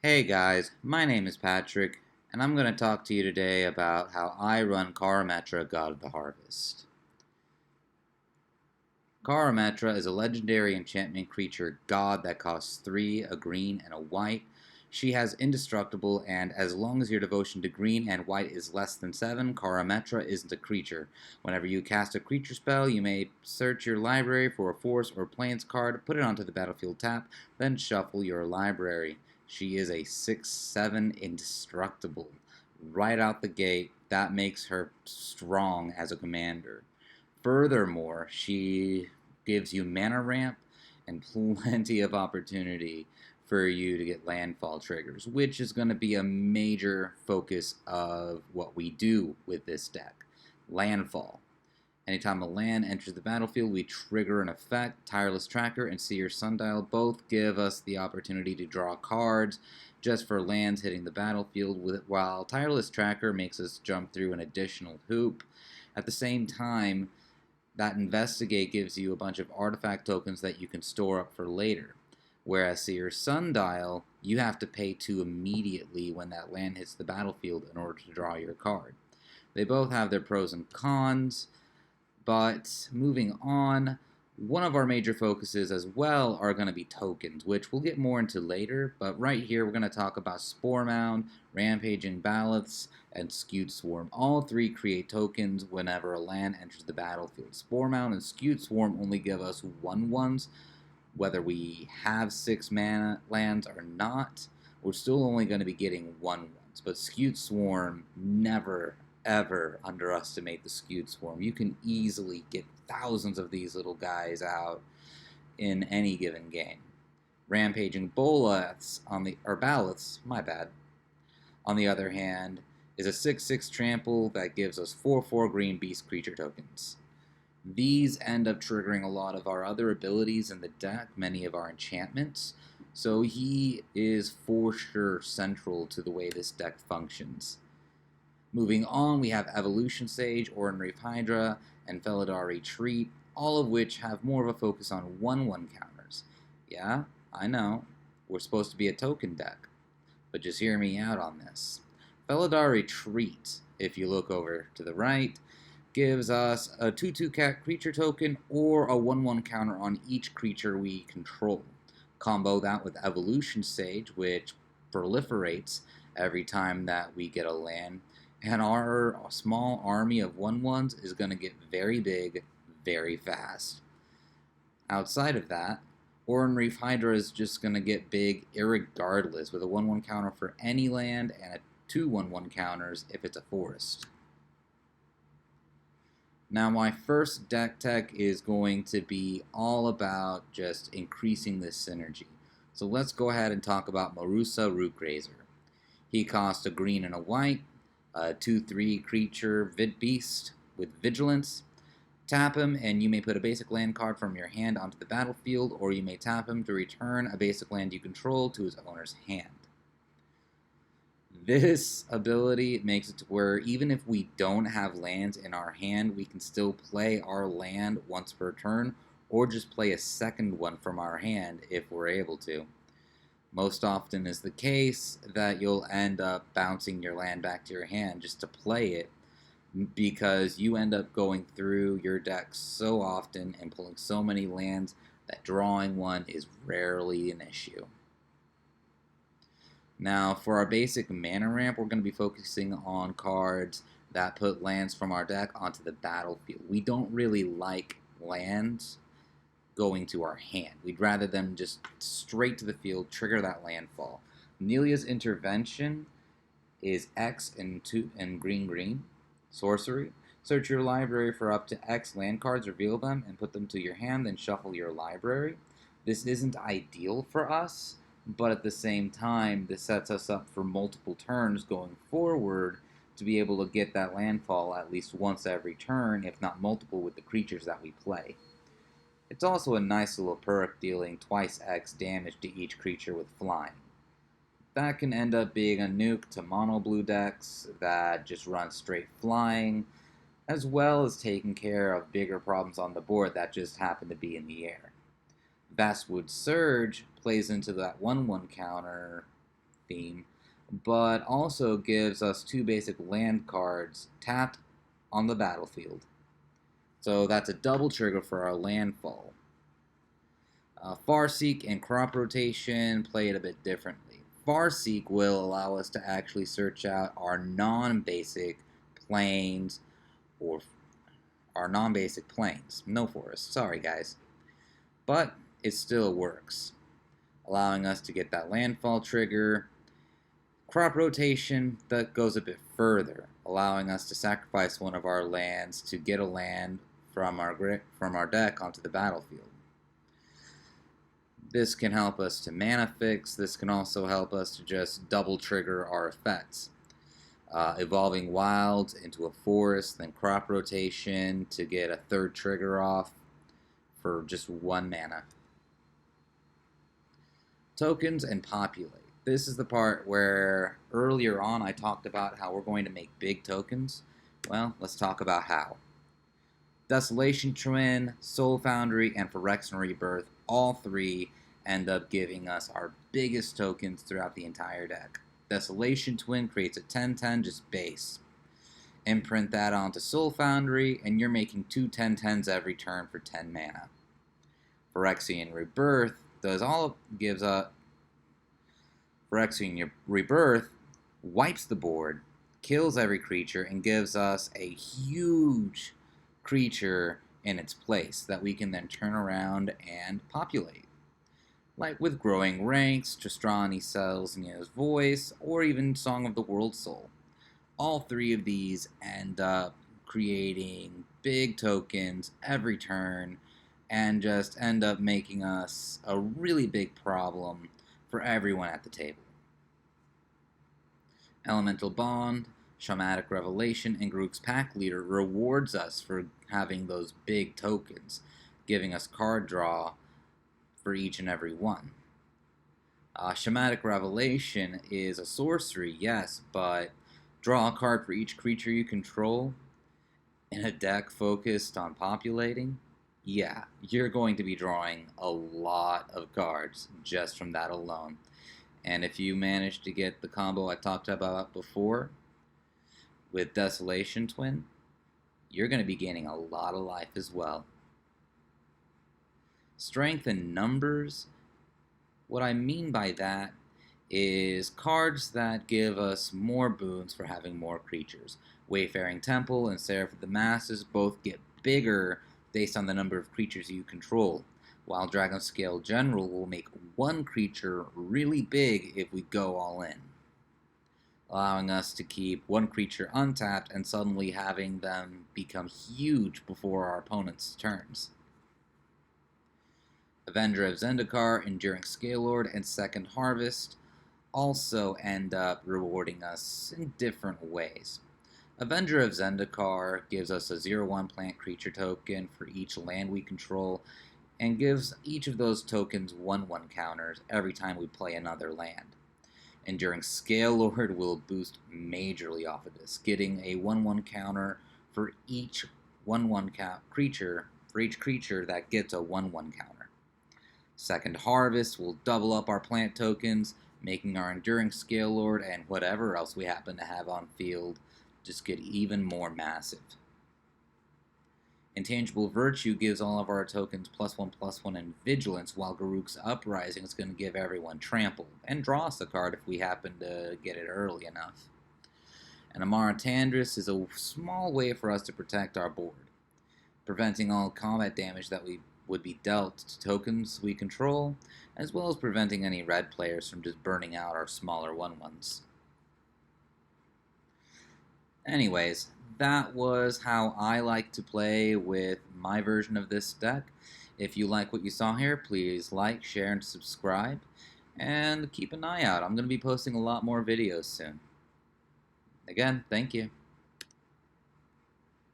Hey guys, my name is Patrick, and I'm going to talk to you today about how I run Karametra, God of the Harvest. Karametra is a legendary enchantment creature god that costs 3, a green, and a white. She has indestructible, and as long as your devotion to green and white is less than 7, Karametra isn't a creature. Whenever you cast a creature spell, you may search your library for a force or plains card, put it onto the battlefield tap, then shuffle your library. She is a 6/7 indestructible. Right out the gate, that makes her strong as a commander. Furthermore, she gives you mana ramp and plenty of opportunity for you to get landfall triggers, which is going to be a major focus of what we do with this deck. Landfall. Anytime a land enters the battlefield, we trigger an effect. Tireless Tracker and Seer Sundial both give us the opportunity to draw cards just for lands hitting the battlefield, while Tireless Tracker makes us jump through an additional hoop. At the same time, that Investigate gives you a bunch of artifact tokens that you can store up for later. Whereas Seer Sundial, you have to pay 2 immediately when that land hits the battlefield in order to draw your card. They both have their pros and cons, but moving on, one of our major focuses as well are going to be tokens, which we'll get more into later, but right here we're going to talk about Spore Mound, Rampaging Baloths, and Skewed Swarm. All three create tokens whenever a land enters the battlefield. Spore Mound and Skewed Swarm only give us 1/1s, whether we have 6 mana lands or not. We're still only going to be getting 1/1s, but Skewed Swarm, never ever underestimate the Skewed Swarm. You can easily get thousands of these little guys out in any given game. Rampaging Baloths on the other hand, is a 6/6 trample that gives us 4/4 green beast creature tokens. These end up triggering a lot of our other abilities in the deck, many of our enchantments, so he is for sure central to the way this deck functions. Moving on, we have Evolution Sage, Oran Reef Hydra, and Felidar Retreat, all of which have more of a focus on 1/1 counters. Yeah, I know, we're supposed to be a token deck, but just hear me out on this. Felidar Retreat, if you look over to the right, gives us a 2/2 cat creature token or a 1/1 counter on each creature we control. Combo that with Evolution Sage, which proliferates every time that we get a land, and our small army of 1/1s is going to get very big very fast. Outside of that, Oran Reef Hydra is just going to get big irregardless, with a 1/1 counter for any land and a 2/1/1 counters if it's a forest. Now, my first deck tech is going to be all about just increasing this synergy. So let's go ahead and talk about Marusa Rootgrazer. He costs a green and a white, a 2/3 creature Vid Beast with Vigilance. Tap him, and you may put a basic land card from your hand onto the battlefield, or you may tap him to return a basic land you control to his owner's hand. This ability makes it to where even if we don't have lands in our hand, we can still play our land once per turn, or just play a second one from our hand if we're able to. Most often is the case that you'll end up bouncing your land back to your hand just to play it, because you end up going through your deck so often and pulling so many lands that drawing one is rarely an issue. Now, for our basic mana ramp, we're going to be focusing on cards that put lands from our deck onto the battlefield. We don't really like lands going to our hand. We'd rather them just straight to the field, trigger that landfall. Nelia's Intervention is X and green. Sorcery. Search your library for up to X land cards, reveal them, and put them to your hand, then shuffle your library. This isn't ideal for us, but at the same time, this sets us up for multiple turns going forward to be able to get that landfall at least once every turn, if not multiple, with the creatures that we play. It's also a nice little perk, dealing twice X damage to each creature with flying. That can end up being a nuke to mono blue decks that just run straight flying, as well as taking care of bigger problems on the board that just happen to be in the air. Vastwood Surge plays into that 1/1 counter theme, but also gives us 2 basic land cards tapped on the battlefield. So that's a double trigger for our Landfall. Farseek and Crop Rotation play it a bit differently. Farseek will allow us to actually search out our non-basic plains, or our non-basic plains. No forest, sorry guys. But it still works, allowing us to get that Landfall trigger. Crop Rotation, that goes a bit further, allowing us to sacrifice one of our lands to get a land from our deck onto the battlefield. This can help us to mana fix. This can also help us to just double trigger our effects. Evolving Wilds into a forest, then Crop Rotation to get a 3rd trigger off for just 1 mana. Tokens and Populate. This is the part where earlier on I talked about how we're going to make big tokens. Well, let's talk about how. Desolation Twin, Soul Foundry, and Phyrexian Rebirth, all 3 end up giving us our biggest tokens throughout the entire deck. Desolation Twin creates a 10/10 just base. Imprint that onto Soul Foundry, and you're making 2 10/10s every turn for 10 mana. Phyrexian Rebirth Phyrexian Rebirth wipes the board, kills every creature, and gives us a huge creature in its place that we can then turn around and populate. Like with Growing Ranks, Tristani Selesnya's Voice, or even Song of the World Soul. All 3 of these end up creating big tokens every turn and just end up making us a really big problem for everyone at the table. Elemental Bond, Shamanic Revelation, and Garruk's Pack Leader rewards us for having those big tokens, giving us card draw for each and every one. Shamanic Revelation is a sorcery, yes, but draw a card for each creature you control in a deck focused on populating. Yeah, you're going to be drawing a lot of cards just from that alone. And if you manage to get the combo I talked about before with Desolation Twin, you're going to be gaining a lot of life as well. Strength in numbers, what I mean by that is cards that give us more boons for having more creatures. Wayfaring Temple and Seraph of the Masses both get bigger based on the number of creatures you control, while Dragonscale General will make one creature really big if we go all in, allowing us to keep one creature untapped and suddenly having them become huge before our opponent's turns. Avenger of Zendikar, Enduring Scalelord, and Second Harvest also end up rewarding us in different ways. Avenger of Zendikar gives us a 0/1 plant creature token for each land we control, and gives each of those tokens 1/1 counters every time we play another land. Enduring Scalelord will boost majorly off of this, getting a 1/1 counter for each 1/1 creature, for each creature that gets a 1/1 counter. Second Harvest will double up our plant tokens, making our Enduring Scalelord and whatever else we happen to have on field just get even more massive. Intangible Virtue gives all of our tokens +1/+1 in Vigilance, while Garruk's Uprising is going to give everyone Trample, and draw us a card if we happen to get it early enough. And Amara Tandris is a small way for us to protect our board, preventing all combat damage that would be dealt to tokens we control, as well as preventing any red players from just burning out our smaller 1/1s. Anyways, that was how I like to play with my version of this deck. If you like what you saw here, please like, share, and subscribe, and keep an eye out. I'm going to be posting a lot more videos soon. Again, thank you.